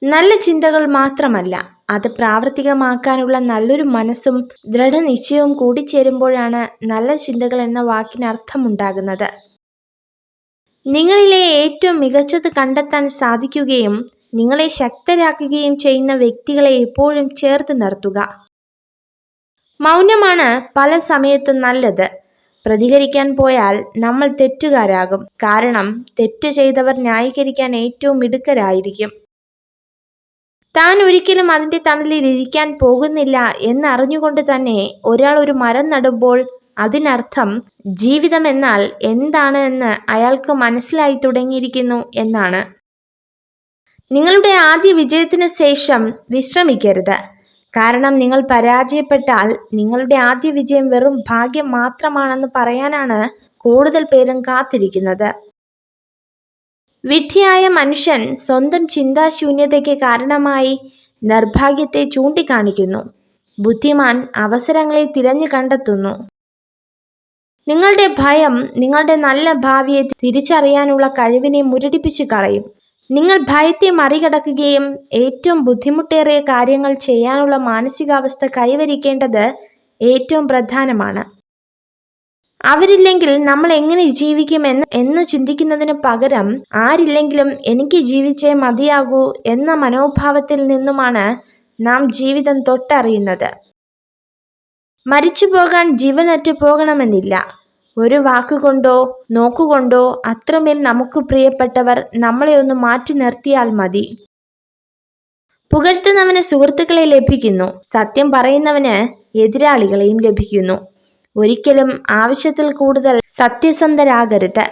നല്ല ചിന്തകൾ മാത്രമല്ല, അത് പ്രാവർത്തികമാക്കാനുള്ള നല്ലൊരു മനസ്സും ദൃഢനിശ്ചയവും കൂടിച്ചേരുമ്പോഴാണ് നല്ല ചിന്തകൾ എന്ന വാക്കിന് അർത്ഥമുണ്ടാകുന്നത്. നിങ്ങളിലെ ഏറ്റവും മികച്ചത് കണ്ടെത്താൻ സാധിക്കുകയും നിങ്ങളെ ശക്തരാക്കുകയും ചെയ്യുന്ന വ്യക്തികളെ എപ്പോഴും ചേർത്ത് നിർത്തുക. മൗനമാണ് പല സമയത്തും നല്ലത്. പ്രതികരിക്കാൻ പോയാൽ നമ്മൾ തെറ്റുകാരാകും. കാരണം തെറ്റ് ചെയ്തവർ ന്യായീകരിക്കാൻ ഏറ്റവും മിടുക്കരായിരിക്കും. താൻ ഒരിക്കലും അതിന്റെ തണലിൽ ഇരിക്കാൻ പോകുന്നില്ല എന്നറിഞ്ഞുകൊണ്ട് തന്നെ ഒരാൾ ഒരു മരം നടുമ്പോൾ അതിനർത്ഥം ജീവിതം എന്നാൽ എന്താണ് എന്ന് അയാൾക്ക് മനസ്സിലായി തുടങ്ങിയിരിക്കുന്നു എന്നാണ്. നിങ്ങളുടെ ആദ്യ വിജയത്തിന് ശേഷം വിശ്രമിക്കരുത്. കാരണം നിങ്ങൾ പരാജയപ്പെട്ടാൽ നിങ്ങളുടെ ആദ്യ വിജയം വെറും ഭാഗ്യം മാത്രമാണെന്ന് പറയാനാണ് കൂടുതൽ പേരും കാത്തിരിക്കുന്നത്. വിഡ്ഢിയായ മനുഷ്യൻ സ്വന്തം ചിന്താശൂന്യതയ്ക്ക് കാരണമായി നിർഭാഗ്യത്തെ ചൂണ്ടിക്കാണിക്കുന്നു. ബുദ്ധിമാൻ അവസരങ്ങളെ തിരഞ്ഞു കണ്ടെത്തുന്നു. നിങ്ങളുടെ ഭയം നിങ്ങളുടെ നല്ല ഭാവിയെ തിരിച്ചറിയാനുള്ള കഴിവിനെ മുരടിപ്പിച്ചു കളയും. നിങ്ങൾ ഭയത്തെ മറികടക്കുകയും ഏറ്റവും ബുദ്ധിമുട്ടേറിയ കാര്യങ്ങൾ ചെയ്യാനുള്ള മാനസികാവസ്ഥ കൈവരിക്കേണ്ടത് ഏറ്റവും പ്രധാനമാണ്. അവരില്ലെങ്കിൽ നമ്മൾ എങ്ങനെ ജീവിക്കും എന്ന് ചിന്തിക്കുന്നതിന് പകരം ആരില്ലെങ്കിലും എനിക്ക് ജീവിച്ചേ മതിയാകൂ എന്ന മനോഭാവത്തിൽ നിന്നുമാണ് നാം ജീവിതം തൊട്ടറിയുന്നത്. മരിച്ചു പോകാൻ ജീവനറ്റു പോകണമെന്നില്ല. ഒരു വാക്കുകൊണ്ടോ നോക്കുകൊണ്ടോ അത്രമേൽ നമുക്ക് പ്രിയപ്പെട്ടവർ നമ്മളെ ഒന്ന് മാറ്റി നിർത്തിയാൽ മതി. പുകഴ്ത്തുന്നവന് സുഹൃത്തുക്കളെ ലഭിക്കുന്നു, സത്യം പറയുന്നവന് എതിരാളികളെയും ലഭിക്കുന്നു. ഒരിക്കലും ആവശ്യത്തിൽ കൂടുതൽ സത്യസന്ധരാകരുത്.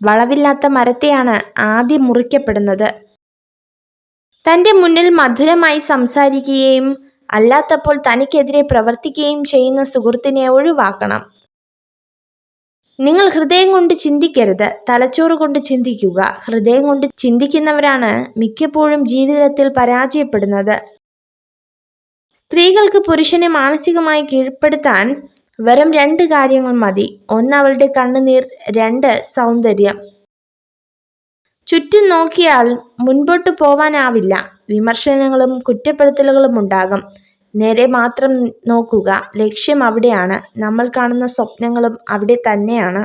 വളവില്ലാത്ത മരത്തെയാണ് ആദ്യം മുറിക്കപ്പെടുന്നത്. തൻ്റെ മുന്നിൽ മധുരമായി സംസാരിക്കുകയും അല്ലാത്തപ്പോൾ തനിക്കെതിരെ പ്രവർത്തിക്കുകയും ചെയ്യുന്ന സുഹൃത്തിനെ ഒഴിവാക്കണം. നിങ്ങൾ ഹൃദയം കൊണ്ട് ചിന്തിക്കരുത്, തലച്ചോറ് കൊണ്ട് ചിന്തിക്കുക. ഹൃദയം കൊണ്ട് ചിന്തിക്കുന്നവരാണ് മിക്കപ്പോഴും ജീവിതത്തിൽ പരാജയപ്പെടുന്നത്. സ്ത്രീകൾക്ക് പുരുഷനെ മാനസികമായി കീഴ്പ്പെടുത്താൻ വെറും 2 കാര്യങ്ങൾ മതി. 1 അവളുടെ കണ്ണുനീർ, 2 സൗന്ദര്യം. ചുറ്റും നോക്കിയാൽ മുൻപോട്ട് പോവാനാവില്ല. വിമർശനങ്ങളും കുറ്റപ്പെടുത്തലുകളും ഉണ്ടാകും. നേരെ മാത്രം നോക്കുക. ലക്ഷ്യം അവിടെയാണ്. നമ്മൾ കാണുന്ന സ്വപ്നങ്ങളും അവിടെ തന്നെയാണ്.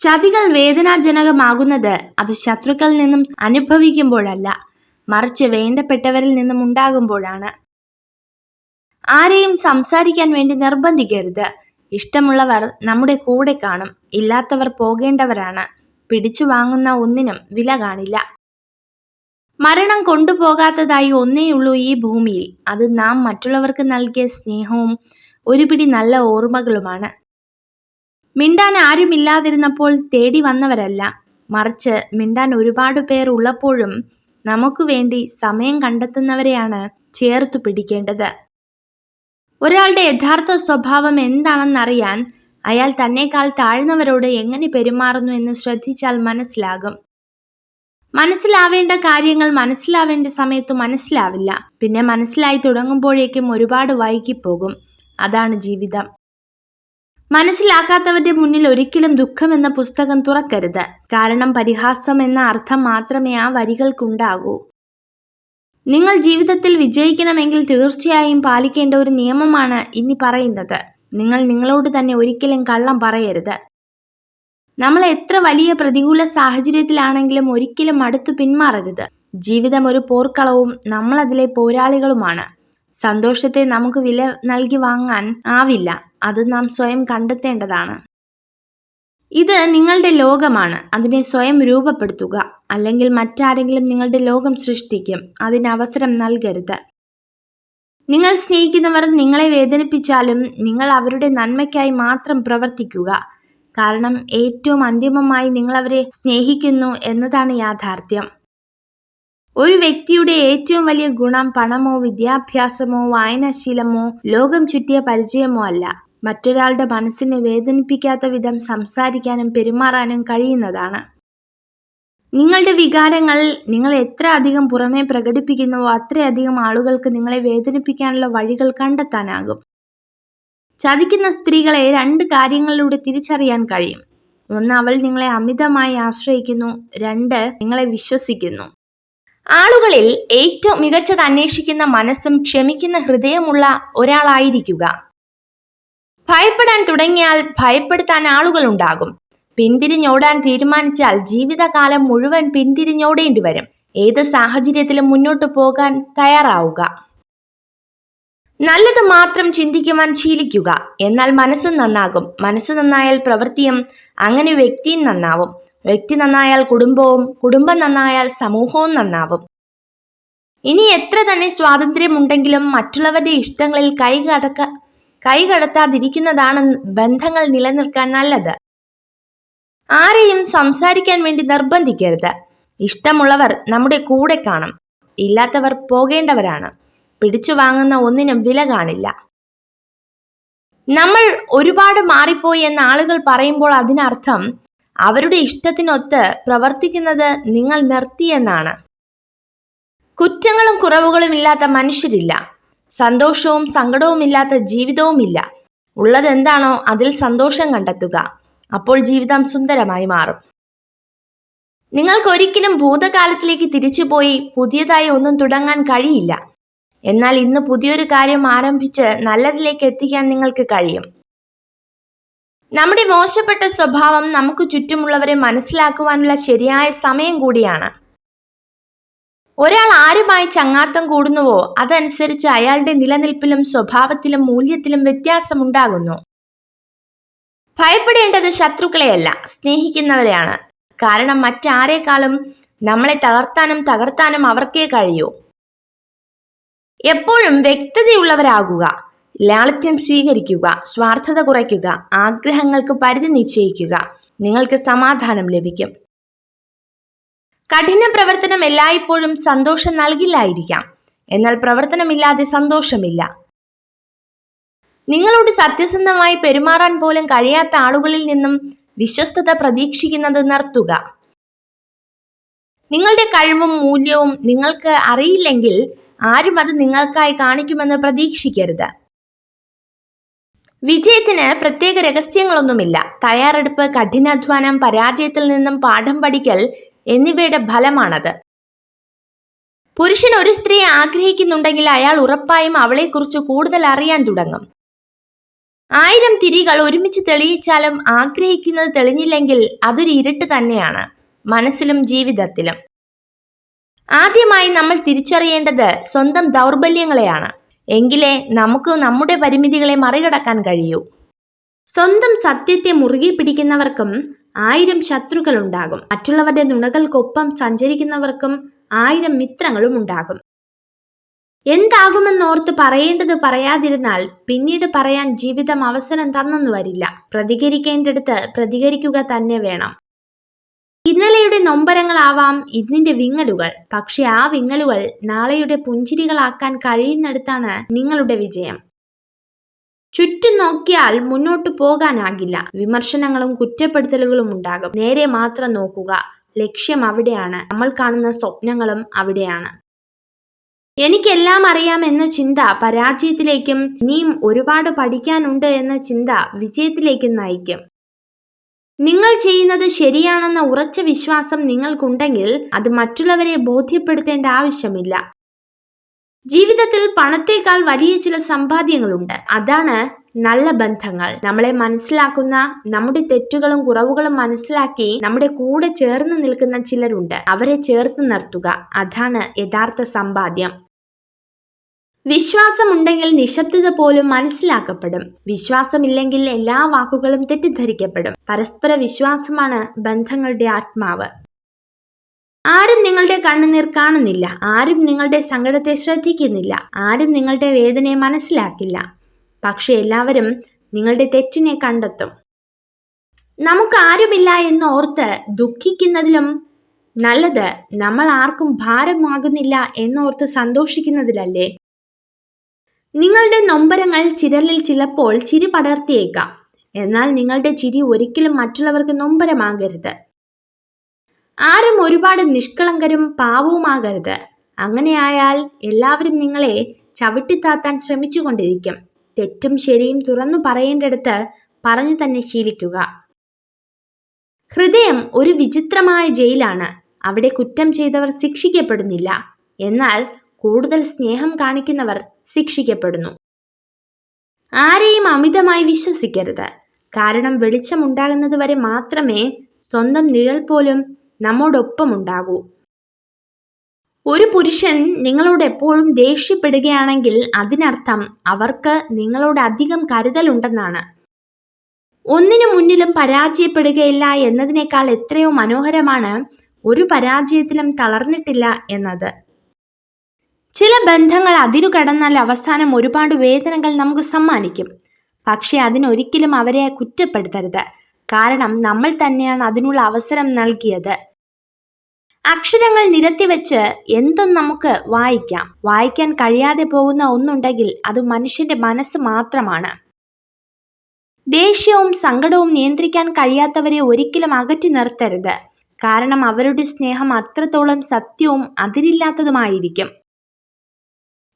ചതികൾ വേദനാജനകമാകുന്നത് അത് ശത്രുക്കളിൽ നിന്നും അനുഭവിക്കുമ്പോഴല്ല, മറിച്ച് വേണ്ടപ്പെട്ടവരിൽ നിന്നും ഉണ്ടാകുമ്പോഴാണ്. ആരെയും സംസാരിക്കാൻ വേണ്ടി നിർബന്ധിക്കരുത്. ഇഷ്ടമുള്ളവർ നമ്മുടെ കൂടെ കാണും, ഇല്ലാത്തവർ പോകേണ്ടവരാണ്. പിടിച്ചു വാങ്ങുന്ന ഒന്നിനും വില കാണില്ല. മരണം കൊണ്ടുപോകാത്തതായി ഒന്നേയുള്ളൂ ഈ ഭൂമിയിൽ. അത് നാം മറ്റുള്ളവർക്ക് നൽകിയ സ്നേഹവും ഒരു പിടി നല്ല ഓർമ്മകളുമാണ്. മിണ്ടാൻ ആരുമില്ലാതിരുന്നപ്പോൾ തേടി വന്നവരല്ല, മറിച്ച് മിണ്ടാൻ ഒരുപാട് പേർ ഉള്ളപ്പോഴും നമുക്ക് വേണ്ടി സമയം കണ്ടെത്തുന്നവരെയാണ് ചേർത്തു പിടിക്കേണ്ടത്. ഒരാളുടെ യഥാർത്ഥ സ്വഭാവം എന്താണെന്നറിയാൻ അയാൾ തന്നെക്കാൾ താഴ്ന്നവരോട് എങ്ങനെ പെരുമാറുന്നു എന്ന് ശ്രദ്ധിച്ചാൽ മനസ്സിലാകും. മനസ്സിലാവേണ്ട കാര്യങ്ങൾ മനസ്സിലാവേണ്ട സമയത്ത് മനസ്സിലാവില്ല. പിന്നെ മനസ്സിലായി തുടങ്ങുമ്പോഴേക്കും ഒരുപാട് വൈകിപ്പോകും. അതാണ് ജീവിതം. മനസ്സിലാക്കാത്തവരുടെ മുന്നിൽ ഒരിക്കലും ദുഃഖം എന്ന പുസ്തകം തുറക്കരുത്. കാരണം പരിഹാസം എന്ന അർത്ഥം മാത്രമേ ആ വരികൾക്കുണ്ടാകൂ. നിങ്ങൾ ജീവിതത്തിൽ വിജയിക്കണമെങ്കിൽ തീർച്ചയായും പാലിക്കേണ്ട ഒരു നിയമമാണ് ഇനി പറയുന്നത്. നിങ്ങൾ നിങ്ങളോട് തന്നെ ഒരിക്കലും കള്ളം പറയരുത്. നമ്മൾ എത്ര വലിയ പ്രതികൂല സാഹചര്യത്തിലാണെങ്കിലും ഒരിക്കലും അടുത്തു പിന്മാറരുത്. ജീവിതം ഒരു പോർക്കളവും നമ്മൾ അതിലെ പോരാളികളുമാണ്. സന്തോഷത്തെ നമുക്ക് വില നൽകി വാങ്ങാൻ ആവില്ല. അത് നാം സ്വയം കണ്ടെത്തേണ്ടതാണ്. ഇത് നിങ്ങളുടെ ലോകമാണ്. അതിനെ സ്വയം രൂപപ്പെടുത്തുക. അല്ലെങ്കിൽ മറ്റാരെങ്കിലും നിങ്ങളുടെ ലോകം സൃഷ്ടിക്കും. അതിന് അവസരം നൽകരുത്. നിങ്ങൾ സ്നേഹിക്കുന്നവർ നിങ്ങളെ വേദനിപ്പിച്ചാലും നിങ്ങൾ അവരുടെ നന്മയ്ക്കായി മാത്രം പ്രവർത്തിക്കുക. കാരണം ഏറ്റവും അന്തിമമായി നിങ്ങൾ അവരെ സ്നേഹിക്കുന്നു എന്നതാണ് യാഥാർത്ഥ്യം. ഒരു വ്യക്തിയുടെ ഏറ്റവും വലിയ ഗുണം പണമോ വിദ്യാഭ്യാസമോ വായനാശീലമോ ലോകം ചുറ്റിയ പരിചയമോ അല്ല, മറ്റൊരാളുടെ മനസ്സിനെ വേദനിപ്പിക്കാത്ത വിധം സംസാരിക്കാനും പെരുമാറാനും കഴിയുന്നതാണ്. നിങ്ങളുടെ വികാരങ്ങൾ നിങ്ങൾ എത്ര അധികം പുറമേ പ്രകടിപ്പിക്കുന്നുവോ അത്രയധികം ആളുകൾക്ക് നിങ്ങളെ വേദനിപ്പിക്കാനുള്ള വഴികൾ കണ്ടെത്താനാകും. ചതിക്കുന്ന സ്ത്രീകളെ 2 കാര്യങ്ങളിലൂടെ തിരിച്ചറിയാൻ കഴിയും. 1, അവൾ നിങ്ങളെ അമിതമായി ആശ്രയിക്കുന്നു. 2, നിങ്ങളെ വിശ്വസിക്കുന്നു. ആളുകളിൽ ഏറ്റവും മികച്ചത് അന്വേഷിക്കുന്ന മനസ്സും ക്ഷമിക്കുന്ന ഹൃദയമുള്ള ഒരാളായിരിക്കുക. ഭയപ്പെടാൻ തുടങ്ങിയാൽ ഭയപ്പെടുത്താൻ ആളുകൾ ഉണ്ടാകും. പിന്തിരിഞ്ഞോടാൻ തീരുമാനിച്ചാൽ ജീവിതകാലം മുഴുവൻ പിന്തിരിഞ്ഞോടേണ്ടി വരും. ഏത് സാഹചര്യത്തിലും മുന്നോട്ട് പോകാൻ തയ്യാറാവുക. നല്ലത് മാത്രം ചിന്തിക്കുവാൻ ശീലിക്കുക. എന്നാൽ മനസ്സ് നന്നാകും. മനസ്സ് നന്നായാൽ പ്രവൃത്തിയും, അങ്ങനെ വ്യക്തിയും നന്നാവും. വ്യക്തി നന്നായാൽ കുടുംബവും, കുടുംബം നന്നായാൽ സമൂഹവും നന്നാവും. ഇനി എത്ര തന്നെ സ്വാതന്ത്ര്യമുണ്ടെങ്കിലും മറ്റുള്ളവരുടെ ഇഷ്ടങ്ങളിൽ കൈകടത്താതിരിക്കുന്നതാണ് ബന്ധങ്ങൾ നിലനിൽക്കാൻ നല്ലത്. ആരെയും സംസാരിക്കാൻ വേണ്ടി നിർബന്ധിക്കരുത്. ഇഷ്ടമുള്ളവർ നമ്മുടെ കൂടെ കാണും, ഇല്ലാത്തവർ പോകേണ്ടവരാണ്. പിടിച്ചു വാങ്ങുന്ന ഒന്നിനും വില കാണില്ല. നമ്മൾ ഒരുപാട് മാറിപ്പോയി എന്ന് ആളുകൾ പറയുമ്പോൾ അതിനർത്ഥം അവരുടെ ഇഷ്ടത്തിനൊത്ത് പ്രവർത്തിക്കുന്നത് നിങ്ങൾ നിർത്തിയെന്നാണ്. കുറ്റങ്ങളും കുറവുകളും ഇല്ലാത്ത മനുഷ്യരില്ല. സന്തോഷവും സങ്കടവും ഇല്ലാത്ത ജീവിതവുമില്ല. ഉള്ളതെന്താണോ അതിൽ സന്തോഷം കണ്ടെത്തുക. അപ്പോൾ ജീവിതം സുന്ദരമായി മാറും. നിങ്ങൾക്കൊരിക്കലും ഭൂതകാലത്തിലേക്ക് തിരിച്ചുപോയി പുതിയതായി ഒന്നും തുടങ്ങാൻ കഴിയില്ല. എന്നാൽ ഇന്ന് പുതിയൊരു കാര്യം ആരംഭിച്ച് നല്ലതിലേക്ക് എത്തിക്കാൻ നിങ്ങൾക്ക് കഴിയും. നമ്മുടെ മോശപ്പെട്ട സ്വഭാവം നമുക്ക് ചുറ്റുമുള്ളവരെ മനസ്സിലാക്കുവാനുള്ള ശരിയായ സമയം കൂടിയാണ്. ഒരാൾ ആരുമായി ചങ്ങാത്തം കൂടുന്നുവോ അതനുസരിച്ച് അയാളുടെ നിലനിൽപ്പിലും സ്വഭാവത്തിലും മൂല്യത്തിലും വ്യത്യാസമുണ്ടാകുന്നു. ഭയപ്പെടേണ്ടത് ശത്രുക്കളെയല്ല, സ്നേഹിക്കുന്നവരെയാണ്. കാരണം മറ്റാരേക്കാളും നമ്മളെ തളർത്താനും തകർത്താനും അവർക്കേ കഴിയൂ. എപ്പോഴും വ്യക്തതയുള്ളവരാകുക. ലാളിത്യം സ്വീകരിക്കുക. സ്വാർത്ഥത കുറയ്ക്കുക. ആഗ്രഹങ്ങൾക്ക് പരിധി നിശ്ചയിക്കുക. നിങ്ങൾക്ക് സമാധാനം ലഭിക്കും. കഠിന പ്രവർത്തനം എല്ലായ്പ്പോഴും സന്തോഷം നൽകില്ലായിരിക്കാം. എന്നാൽ പ്രവർത്തനമില്ലാതെ സന്തോഷമില്ല. നിങ്ങളോട് സത്യസന്ധമായി പെരുമാറാൻ പോലും കഴിയാത്ത ആളുകളിൽ നിന്നും വിശ്വസ്തത പ്രതീക്ഷിക്കുന്നത് നിർത്തുക. നിങ്ങളുടെ കഴിവും മൂല്യവും നിങ്ങൾക്ക് അറിയില്ലെങ്കിൽ ആരും അത് നിങ്ങൾക്കായി കാണിക്കുമെന്ന് പ്രതീക്ഷിക്കരുത്. വിജയത്തിന് പ്രത്യേക രഹസ്യങ്ങളൊന്നുമില്ല. തയ്യാറെടുപ്പ്, കഠിനാധ്വാനം, പരാജയത്തിൽ നിന്നും പാഠം പഠിക്കൽ എന്നിവയുടെ ഫലമാണത്. പുരുഷൻ ഒരു സ്ത്രീയെ ആഗ്രഹിക്കുന്നുണ്ടെങ്കിൽ അയാൾ ഉറപ്പായും അവളെക്കുറിച്ച് കൂടുതൽ അറിയാൻ തുടങ്ങും. 1000 തിരികൾ ഒരുമിച്ച് തെളിയിച്ചാലും ആഗ്രഹിക്കുന്നത് തെളിഞ്ഞില്ലെങ്കിൽ അതൊരു ഇരുട്ട് തന്നെയാണ്, മനസ്സിലും ജീവിതത്തിലും. ആദ്യമായി നമ്മൾ തിരിച്ചറിയേണ്ടത് സ്വന്തം ദൗർബല്യങ്ങളെയാണ്. എങ്കിലേ നമുക്ക് നമ്മുടെ പരിമിതികളെ മറികടക്കാൻ കഴിയൂ. സ്വന്തം സത്യത്തെ മുറുകെ പിടിക്കുന്നവർക്കും 1000 ശത്രുക്കളുണ്ടാകും. മറ്റുള്ളവരുടെ നുണകൾക്കൊപ്പം സഞ്ചരിക്കുന്നവർക്കും 1000 മിത്രങ്ങളും ഉണ്ടാകും. എന്താകുമെന്നോർത്ത് പറയേണ്ടത് പറയാതിരുന്നാൽ പിന്നീട് പറയാൻ ജീവിതം അവസരം തന്നെന്നു വരില്ല. പ്രതികരിക്കേണ്ടടുത്ത് പ്രതികരിക്കുക തന്നെ വേണം. ഇന്നലെയുടെ നൊമ്പരങ്ങളാവാം ഇന്നിന്റെ വിങ്ങലുകൾ. പക്ഷെ ആ വിങ്ങലുകൾ നാളെയുടെ പുഞ്ചിരികളാക്കാൻ കഴിയുന്നിടത്താണ് നിങ്ങളുടെ വിജയം. ചുറ്റും നോക്കിയാൽ മുന്നോട്ടു പോകാനാകില്ല. വിമർശനങ്ങളും കുറ്റപ്പെടുത്തലുകളും ഉണ്ടാകും. നേരെ മാത്രം നോക്കുക. ലക്ഷ്യം അവിടെയാണ്. നമ്മൾ കാണുന്ന സ്വപ്നങ്ങളും അവിടെയാണ്. എനിക്കെല്ലാം അറിയാം എന്ന ചിന്ത പരാജയത്തിലേക്കും ഇനിയും ഒരുപാട് പഠിക്കാനുണ്ട് എന്ന ചിന്ത വിജയത്തിലേക്കും നയിക്കും. നിങ്ങൾ ചെയ്യുന്നത് ശരിയാണെന്ന ഉറച്ച വിശ്വാസം നിങ്ങൾക്കുണ്ടെങ്കിൽ അത് മറ്റുള്ളവരെ ബോധ്യപ്പെടുത്തേണ്ട ആവശ്യമില്ല. ജീവിതത്തിൽ പണത്തേക്കാൾ വലിയ ചില സമ്പാദ്യങ്ങളുണ്ട്. അതാണ് നല്ല ബന്ധങ്ങൾ. നമ്മളെ മനസ്സിലാക്കുന്ന, നമ്മുടെ തെറ്റുകളും കുറവുകളും മനസ്സിലാക്കി നമ്മുടെ കൂടെ ചേർന്ന് നിൽക്കുന്ന ചിലരുണ്ട്. അവരെ ചേർത്ത് നിർത്തുക. അതാണ് യഥാർത്ഥ സമ്പാദ്യം. വിശ്വാസമുണ്ടെങ്കിൽ നിശബ്ദത പോലും മനസ്സിലാക്കപ്പെടും. വിശ്വാസമില്ലെങ്കിൽ എല്ലാ വാക്കുകളും തെറ്റിദ്ധരിക്കപ്പെടും. പരസ്പര വിശ്വാസമാണ് ബന്ധങ്ങളുടെ ആത്മാവ്. ആരും നിങ്ങളുടെ കണ്ണുനീർ കാണുന്നില്ല. ആരും നിങ്ങളുടെ സങ്കടത്തെ ശ്രദ്ധിക്കുന്നില്ല. ആരും നിങ്ങളുടെ വേദനയെ മനസ്സിലാക്കില്ല. പക്ഷെ എല്ലാവരും നിങ്ങളുടെ തെറ്റിനെ കണ്ടെത്തും. നമുക്ക് ആരുമില്ല എന്ന് ഓർത്ത് ദുഃഖിക്കുന്നതിലും നല്ലത് നമ്മൾ ആർക്കും ഭാരമാകുന്നില്ല എന്നോർത്ത് സന്തോഷിക്കുന്നതിലല്ലേ. നിങ്ങളുടെ നൊമ്പരങ്ങൾ ചിരലിൽ ചിലപ്പോൾ ചിരി പടർത്തിയേക്കാം. എന്നാൽ നിങ്ങളുടെ ചിരി ഒരിക്കലും മറ്റുള്ളവർക്ക് നൊമ്പരമാകരുത്. ആരും ഒരുപാട് നിഷ്കളങ്കരും പാവവുമാകരുത്. അങ്ങനെയായാൽ എല്ലാവരും നിങ്ങളെ ചവിട്ടിത്താത്താൻ ശ്രമിച്ചുകൊണ്ടിരിക്കും. തെറ്റും ശരിയും തുറന്നു പറയേണ്ടടുത്ത് പറഞ്ഞു തന്നെ ശീലിക്കുക. ഹൃദയം ഒരു വിചിത്രമായ ജയിലാണ്. അവിടെ കുറ്റം ചെയ്തവർ ശിക്ഷിക്കപ്പെടുന്നില്ല, എന്നാൽ കൂടുതൽ സ്നേഹം കാണിക്കുന്നവർ ശിക്ഷിക്കപ്പെടുന്നു. ആരെയും അമിതമായി വിശ്വസിക്കരുത്. കാരണം വെളിച്ചമുണ്ടാകുന്നത് വരെ മാത്രമേ സ്വന്തം നിഴൽ പോലും നമ്മോടൊപ്പമുണ്ടാകൂ. ഒരു പുരുഷൻ നിങ്ങളോട് എപ്പോഴും ദേഷ്യപ്പെടുകയാണെങ്കിൽ അതിനർത്ഥം അവർക്ക് നിങ്ങളോട് അധികം കരുതലുണ്ടെന്നാണ്. ഒന്നിനു മുന്നിലും പരാജയപ്പെടുകയില്ല എന്നതിനേക്കാൾ എത്രയോ മനോഹരമാണ് ഒരു പരാജയത്തിലും തളർന്നിട്ടില്ല എന്നത്. ചില ബന്ധങ്ങൾ അതിരു കടന്നാൽ അവസാനം ഒരുപാട് വേദനകൾ നമുക്ക് സമ്മാനിക്കും. പക്ഷെ അതിനൊരിക്കലും അവരെ കുറ്റപ്പെടുത്തരുത്. കാരണം നമ്മൾ തന്നെയാണ് അതിനുള്ള അവസരം നൽകിയത്. അക്ഷരങ്ങൾ നിരത്തിവെച്ച് എന്തും നമുക്ക് വായിക്കാം. വായിക്കാൻ കഴിയാതെ പോകുന്ന ഒന്നുണ്ടെങ്കിൽ അത് മനുഷ്യന്റെ മനസ്സ് മാത്രമാണ്. ദേഷ്യവും സങ്കടവും നിയന്ത്രിക്കാൻ കഴിയാത്തവരെ ഒരിക്കലും അകറ്റി നിർത്തരുത്. കാരണം അവരുടെ സ്നേഹം അത്രത്തോളം സത്യവും അതിരില്ലാത്തതുമായിരിക്കും.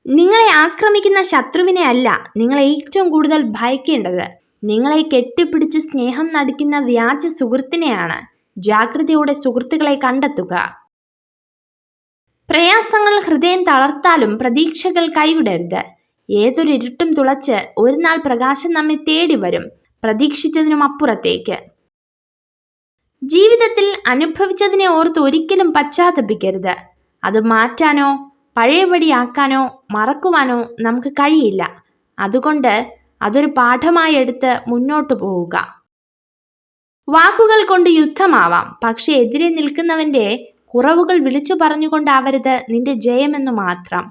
നിങ്ങളെ ആക്രമിക്കുന്ന ശത്രുവിനെ അല്ല നിങ്ങൾ ഏറ്റവും കൂടുതൽ ഭയക്കേണ്ടത്. നിങ്ങളെ കെട്ടിപ്പിടിച്ച് സ്നേഹം നടിക്കുന്ന വ്യാജ സുഹൃത്തിനെയാണ്. ജാഗ്രതയോടെ സുഹൃത്തുക്കളെ കണ്ടെത്തുക. പ്രയാസങ്ങൾ ഹൃദയം തളർത്താലും പ്രതീക്ഷകൾ കൈവിടരുത്. ഏതൊരു ഇരുട്ടും തുളച്ച് ഒരു നാൾ പ്രകാശം നമ്മെ തേടി വരും, പ്രതീക്ഷിച്ചതിനും അപ്പുറത്തേക്ക്. ജീവിതത്തിൽ അനുഭവിച്ചതിനെ ഓർത്ത് ഒരിക്കലും പശ്ചാത്തപിക്കരുത്. അത് മാറ്റാനോ പഴയപടിയാക്കാനോ മറക്കുവാനോ നമുക്ക് കഴിയില്ല. അതുകൊണ്ട് അതൊരു പാഠമായി എടുത്ത് മുന്നോട്ടു പോവുക. വാക്കുകൾ കൊണ്ട് യുദ്ധമാവാം, പക്ഷെ എതിരെ നിൽക്കുന്നവന്റെ കുറവുകൾ വിളിച്ചു പറഞ്ഞുകൊണ്ടാവരുത് നിന്റെ ജയമെന്നു മാത്രം.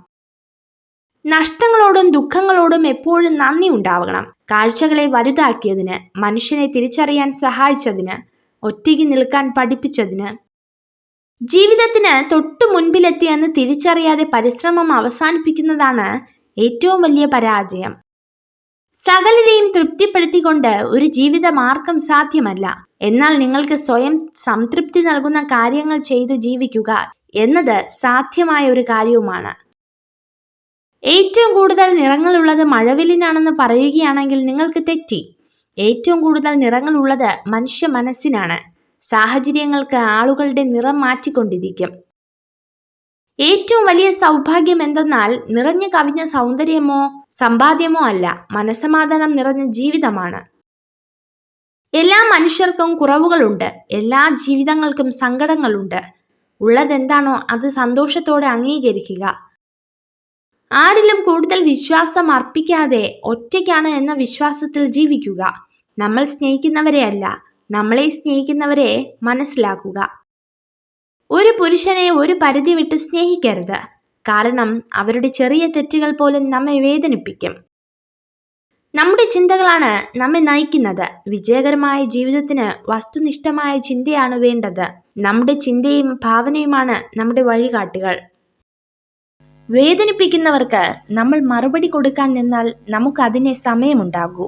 നഷ്ടങ്ങളോടും ദുഃഖങ്ങളോടും എപ്പോഴും നന്ദി ഉണ്ടാവണം. കാഴ്ചകളെ വലുതാക്കിയതിന്, മനുഷ്യനെ തിരിച്ചറിയാൻ സഹായിച്ചതിന്, ഒറ്റയ്ക്ക് നിൽക്കാൻ പഠിപ്പിച്ചതിന്. ജീവിതത്തിന് തൊട്ടു മുൻപിലെത്തിയെന്ന് തിരിച്ചറിയാതെ പരിശ്രമം അവസാനിപ്പിക്കുന്നതാണ് ഏറ്റവും വലിയ പരാജയം. സകലരെയും തൃപ്തിപ്പെടുത്തിക്കൊണ്ട് ഒരു ജീവിത മാർഗം സാധ്യമല്ല. എന്നാൽ നിങ്ങൾക്ക് സ്വയം സംതൃപ്തി നൽകുന്ന കാര്യങ്ങൾ ചെയ്തു ജീവിക്കുക എന്നത് സാധ്യമായ ഒരു കാര്യവുമാണ്. ഏറ്റവും കൂടുതൽ നിറങ്ങളുള്ളത് മഴവില്ലിനാണെന്ന് പറയുകയാണെങ്കിൽ നിങ്ങൾക്ക് തെറ്റി. ഏറ്റവും കൂടുതൽ നിറങ്ങളുള്ളത് മനുഷ്യ മനസ്സിനാണ്. സാഹചര്യങ്ങൾക്ക് ആളുകളുടെ നിറം മാറ്റിക്കൊണ്ടിരിക്കും. ഏറ്റവും വലിയ സൗഭാഗ്യം എന്തെന്നാൽ നിറഞ്ഞു കവിഞ്ഞ സൗന്ദര്യമോ സമ്പാദ്യമോ അല്ല, മനസ്സമാധാനം നിറഞ്ഞ ജീവിതമാണ്. എല്ലാ മനുഷ്യർക്കും കുറവുകളുണ്ട്. എല്ലാ ജീവിതങ്ങൾക്കും സങ്കടങ്ങളുണ്ട്. ഉള്ളതെന്താണോ അത് സന്തോഷത്തോടെ അംഗീകരിക്കുക. ആരിലും കൂടുതൽ വിശ്വാസം അർപ്പിക്കാതെ ഒറ്റയ്ക്കാണ് എന്ന വിശ്വാസത്തിൽ ജീവിക്കുക. നമ്മൾ സ്നേഹിക്കുന്നവരെ അല്ല, നമ്മളെ സ്നേഹിക്കുന്നവരെ മനസ്സിലാക്കുക. ഒരു പുരുഷനെ ഒരു പരിധി വിട്ട് സ്നേഹിക്കരുത്. കാരണം അവരുടെ ചെറിയ തെറ്റുകൾ പോലും നമ്മെ വേദനിപ്പിക്കും. നമ്മുടെ ചിന്തകളാണ് നമ്മെ നയിക്കുന്നത്. വിജയകരമായ ജീവിതത്തിന് വസ്തുനിഷ്ഠമായ ചിന്തയാണ് വേണ്ടത്. നമ്മുടെ ചിന്തയും ഭാവനയുമാണ് നമ്മുടെ വഴികാട്ടികൾ. വേദനിപ്പിക്കുന്നവർക്ക് നമ്മൾ മറുപടി കൊടുക്കാൻ നിന്നാൽ നമുക്കതിനെ സമയമുണ്ടാകൂ.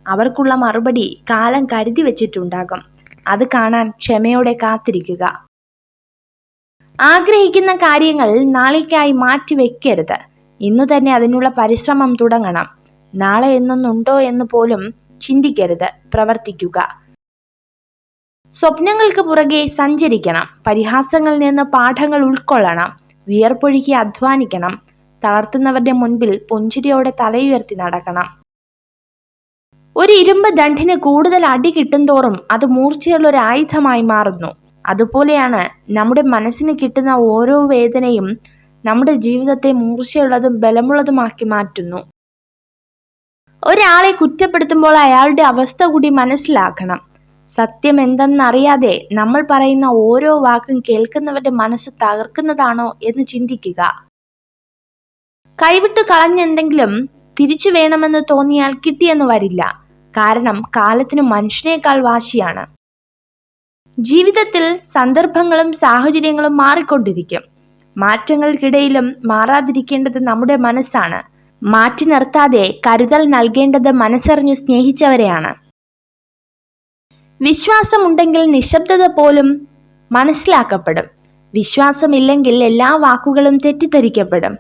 അവർക്കുള്ള മറുപടി കാലം കരുതി വച്ചിട്ടുണ്ടാകും. അത് കാണാൻ ക്ഷമയോടെ കാത്തിരിക്കുക. ആഗ്രഹിക്കുന്ന കാര്യങ്ങൾ നാളേക്കായി മാറ്റിവെക്കരുത്. ഇന്നു തന്നെ അതിനുള്ള പരിശ്രമം തുടങ്ങണം. നാളെ എന്നൊന്നുണ്ടോ എന്ന് പോലും ചിന്തിക്കരുത്, പ്രവർത്തിക്കുക. സ്വപ്നങ്ങൾക്ക് പുറകെ സഞ്ചരിക്കണം. പരിഹാസങ്ങളിൽ നിന്ന് പാഠങ്ങൾ ഉൾക്കൊള്ളണം. വിയർപ്പൊഴുകി അധ്വാനിക്കണം. തളർത്തുന്നവരുടെ മുൻപിൽ പുഞ്ചിരിയോടെ തലയുയർത്തി നടക്കണം. ഒരു ഇരുമ്പ് ദണ്ഡിന് കൂടുതൽ അടി കിട്ടുന്തോറും അത് മൂർച്ചയുള്ള ഒരു ആയുധമായി മാറുന്നു. അതുപോലെയാണ് നമ്മുടെ മനസ്സിന് കിട്ടുന്ന ഓരോ വേദനയും നമ്മുടെ ജീവിതത്തെ മൂർച്ചയുള്ളതും ബലമുള്ളതുമാക്കി മാറ്റുന്നു. ഒരാളെ കുറ്റപ്പെടുത്തുമ്പോൾ അയാളുടെ അവസ്ഥ കൂടി മനസ്സിലാക്കണം. സത്യം എന്തെന്നറിയാതെ നമ്മൾ പറയുന്ന ഓരോ വാക്കും കേൾക്കുന്നവരുടെ മനസ്സ് തകർക്കുന്നതാണോ എന്ന് ചിന്തിക്കുക. കൈവിട്ട് കളഞ്ഞെന്തെങ്കിലും തിരിച്ചു വേണമെന്ന് തോന്നിയാൽ കിട്ടിയെന്ന് വരില്ല. കാരണം കാലത്തിന് മനുഷ്യനേക്കാൾ വാശിയാണ്. ജീവിതത്തിൽ സന്ദർഭങ്ങളും സാഹചര്യങ്ങളും മാറിക്കൊണ്ടിരിക്കും. മാറ്റങ്ങൾക്കിടയിലും മാറാതിരിക്കേണ്ടത് നമ്മുടെ മനസ്സാണ്. മാറ്റി നിർത്താതെ കരുതൽ നൽകേണ്ടത് മനസ്സറിഞ്ഞു സ്നേഹിച്ചവരെയാണ്. വിശ്വാസമുണ്ടെങ്കിൽ നിശബ്ദത പോലും മനസ്സിലാക്കപ്പെടും. വിശ്വാസമില്ലെങ്കിൽ എല്ലാ വാക്കുകളും തെറ്റിദ്ധരിക്കപ്പെടും.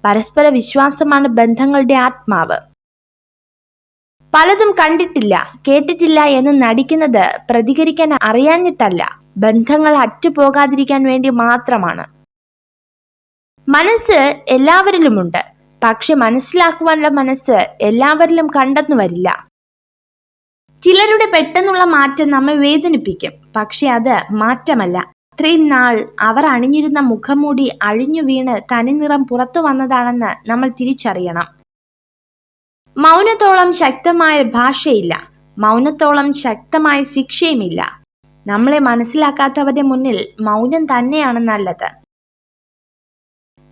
പരസ്പര വിശ്വാസമാണ് ബന്ധങ്ങളുടെ ആത്മാവ്. പലതും കണ്ടിട്ടില്ല, കേട്ടിട്ടില്ല എന്ന് നടിക്കുന്നത് പ്രതികരിക്കാൻ അറിയാഞ്ഞിട്ടല്ല, ബന്ധങ്ങൾ അറ്റുപോകാതിരിക്കാൻ വേണ്ടി മാത്രമാണ്. മനസ്സ് എല്ലാവരിലുമുണ്ട്, പക്ഷെ മനസ്സിലാക്കുവാനുള്ള മനസ്സ് എല്ലാവരിലും കണ്ടെന്നു വരില്ല. ചിലരുടെ പെട്ടെന്നുള്ള മാറ്റം നമ്മെ വേദനിപ്പിക്കും, പക്ഷെ അത് മാറ്റമല്ല. അത്രയും നാൾ അവർ അണിഞ്ഞിരുന്ന മുഖംമൂടി അഴിഞ്ഞു വീണ് തനിനിറം പുറത്തു വന്നതാണെന്ന് നമ്മൾ തിരിച്ചറിയണം. മൗനത്തോളം ശക്തമായ ഭാഷയില്ല, മൗനത്തോളം ശക്തമായ ശിക്ഷയുമില്ല. നമ്മളെ മനസ്സിലാക്കാത്തവരുടെ മുന്നിൽ മൗനം തന്നെയാണ് നല്ലത്.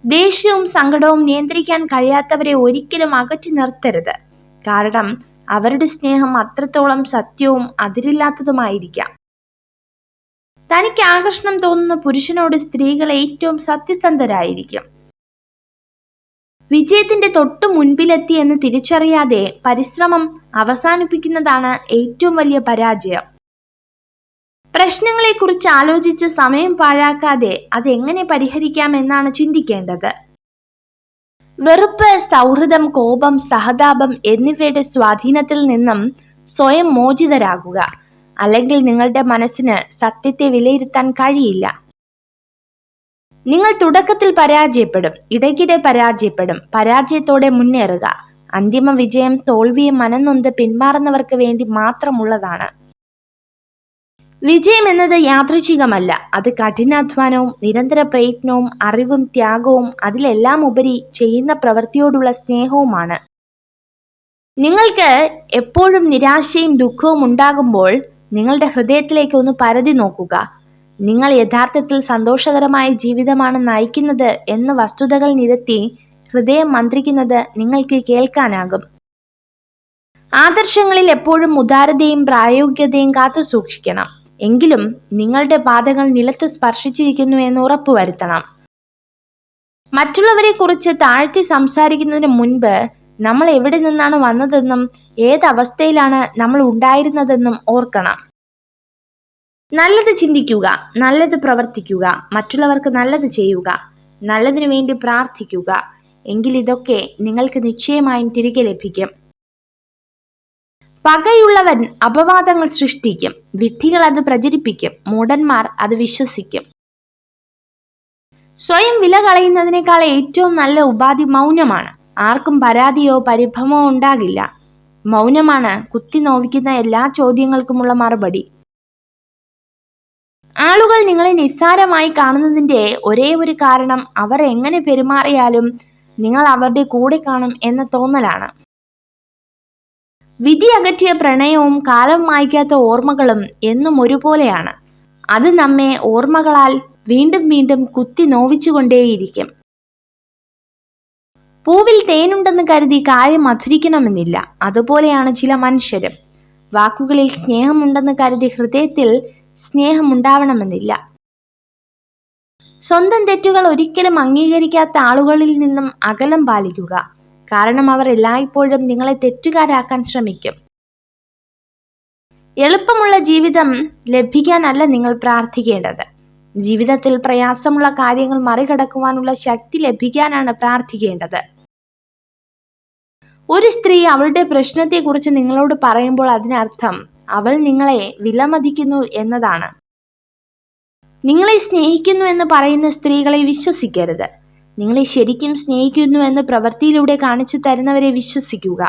ദേഷ്യവും സങ്കടവും നിയന്ത്രിക്കാൻ കഴിയാത്തവരെ ഒരിക്കലും അകറ്റി നിർത്തരുത്. കാരണം അവരുടെ സ്നേഹം അത്രത്തോളം സത്യവും അതിരില്ലാത്തതുമായിരിക്കാം. തനിക്ക് ആകർഷണം തോന്നുന്ന പുരുഷനോട് സ്ത്രീകൾ ഏറ്റവും സത്യസന്ധരായിരിക്കും. വിജയത്തിന്റെ തൊട്ടു മുൻപിലെത്തി എന്ന് തിരിച്ചറിയാതെ പരിശ്രമം അവസാനിപ്പിക്കുന്നതാണ് ഏറ്റവും വലിയ പരാജയം. പ്രശ്നങ്ങളെക്കുറിച്ച് ആലോചിച്ച് സമയം പാഴാക്കാതെ അതെങ്ങനെ പരിഹരിക്കാമെന്നാണ് ചിന്തിക്കേണ്ടത്. വെറുപ്പ്, സൗഹൃദം, കോപം, സഹതാപം എന്നിവയുടെ സ്വാധീനത്തിൽ നിന്നും സ്വയം മോചിതരാകുക. അല്ലെങ്കിൽ നിങ്ങളുടെ മനസ്സിന് സത്യത്തെ വിലയിരുത്താൻ കഴിയില്ല. നിങ്ങൾ തുടക്കത്തിൽ പരാജയപ്പെടും, ഇടയ്ക്കിടെ പരാജയപ്പെടും. പരാജയത്തോടെ മുന്നേറുക. അന്തിമ വിജയം തോൽവിയും മനംനൊന്ത് പിന്മാറുന്നവർക്ക് വേണ്ടി മാത്രമുള്ളതാണ്. വിജയം എന്നത് യാദൃച്ഛികമല്ല, അത് കഠിനാധ്വാനവും നിരന്തര പ്രയത്നവും അറിവും ത്യാഗവും അതിലെല്ലാം ഉപരി ചെയ്യുന്ന പ്രവൃത്തിയോടുള്ള സ്നേഹവുമാണ്. നിങ്ങൾക്ക് എപ്പോഴും നിരാശയും ദുഃഖവും ഉണ്ടാകുമ്പോൾ നിങ്ങളുടെ ഹൃദയത്തിലേക്ക് ഒന്ന് പരതി നോക്കുക. നിങ്ങൾ യഥാർത്ഥത്തിൽ സന്തോഷകരമായ ജീവിതമാണ് നയിക്കുന്നത് എന്ന വസ്തുതകൾ നിരത്തി ഹൃദയം മന്ത്രിക്കുന്നത് നിങ്ങൾക്ക് കേൾക്കാനാകും. ആദർശങ്ങളിൽ എപ്പോഴും ഉദാരതയും പ്രായോഗികതയും കാത്തു സൂക്ഷിക്കണം. എങ്കിലും നിങ്ങളുടെ പാദങ്ങൾ നിലത്ത് സ്പർശിച്ചിരിക്കുന്നു എന്ന് ഉറപ്പുവരുത്തണം. മറ്റുള്ളവരെ കുറിച്ച് താഴ്ത്തി സംസാരിക്കുന്നതിന് മുൻപ് നമ്മൾ എവിടെ നിന്നാണ് വന്നതെന്നും ഏതവസ്ഥയിലാണ് നമ്മൾ ഉണ്ടായിരുന്നതെന്നും ഓർക്കണം. നല്ലത് ചിന്തിക്കുക, നല്ലത് പ്രവർത്തിക്കുക, മറ്റുള്ളവർക്ക് നല്ലത് ചെയ്യുക, നല്ലതിനു വേണ്ടി പ്രാർത്ഥിക്കുക. എങ്കിൽ ഇതൊക്കെ നിങ്ങൾക്ക് നിശ്ചയമായും തിരികെ ലഭിക്കും. പകയുള്ളവൻ അപവാദങ്ങൾ സൃഷ്ടിക്കും, വിഡ്ഢികൾ അത് പ്രചരിപ്പിക്കും, മൂഢന്മാർ അത് വിശ്വസിക്കും. സ്വയം വില കളയുന്നതിനേക്കാൾ ഏറ്റവും നല്ല ഉപാധി മൗനമാണ്. ആർക്കും പരാതിയോ പരിഭവമോ ഉണ്ടാകില്ല. മൗനമാണ് കുത്തി നോവിക്കുന്ന എല്ലാ ചോദ്യങ്ങൾക്കുമുള്ള മറുപടി. ആളുകൾ നിങ്ങളെ നിസ്സാരമായി കാണുന്നതിന്റെ ഒരേ ഒരു കാരണം അവർ എങ്ങനെ പെരുമാറിയാലും നിങ്ങൾ അവരുടെ കൂടെ കാണും എന്ന തോന്നലാണ്. വിധി അകറ്റിയ പ്രണയവും കാലം മായ്ക്കാത്ത ഓർമ്മകളും എന്നും ഒരുപോലെയാണ്. അത് നമ്മെ ഓർമ്മകളാൽ വീണ്ടും വീണ്ടും കുത്തി നോവിച്ചുകൊണ്ടേയിരിക്കും. പൂവിൽ തേനുണ്ടെന്ന് കരുതി കായം മധുരിക്കണമെന്നില്ല. അതുപോലെയാണ് ചില മനുഷ്യരും. വാക്കുകളിൽ സ്നേഹമുണ്ടെന്ന് കരുതി ഹൃദയത്തിൽ സ്നേഹമുണ്ടാവണമെന്നില്ല. സ്വന്തം തെറ്റുകൾ ഒരിക്കലും അംഗീകരിക്കാത്ത ആളുകളിൽ നിന്നും അകലം പാലിക്കുക. കാരണം അവർ എല്ലായ്പ്പോഴും നിങ്ങളെ തെറ്റുകാരാക്കാൻ ശ്രമിക്കും. എളുപ്പമുള്ള ജീവിതം ലഭിക്കാനല്ല നിങ്ങൾ പ്രാർത്ഥിക്കേണ്ടത്. ജീവിതത്തിൽ പ്രയാസമുള്ള കാര്യങ്ങൾ മറികടക്കുവാനുള്ള ശക്തി ലഭിക്കാനാണ് പ്രാർത്ഥിക്കേണ്ടത്. ഒരു സ്ത്രീ അവളുടെ പ്രശ്നത്തെക്കുറിച്ച് നിങ്ങളോട് പറയുമ്പോൾ അതിനർത്ഥം അവൾ നിങ്ങളെ വിലമതിക്കുന്നു എന്നതാണ്. നിങ്ങളെ സ്നേഹിക്കുന്നു എന്ന് പറയുന്ന സ്ത്രീകളെ വിശ്വസിക്കരുത്. നിങ്ങളെ ശരിക്കും സ്നേഹിക്കുന്നു എന്ന് പ്രവൃത്തിയിലൂടെ കാണിച്ചു തരുന്നവരെ വിശ്വസിക്കുക.